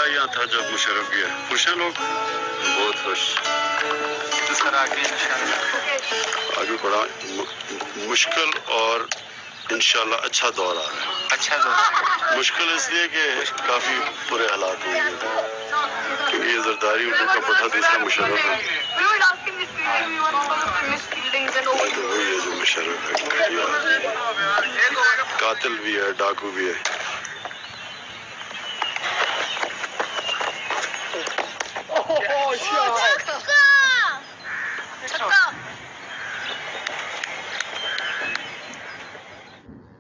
यहाँ था जब मुशर्रफ गया। खुश हैं लोग? बहुत खुश। तो सर आगे इंशाल्लाह आगे बड़ा मुश्किल और इंशाल्लाह अच्छा दौर आ रहा है। अच्छा दौर। मुश्किल इसलिए कि काफी बुरे हालात होंगे क्योंकि ये जरदारी उर्दू का पता दूसरा मुशर्रफ है। तो वही है जो मुशर्रफ है, कातिल भी है, डाकू भी है। Oh, shit.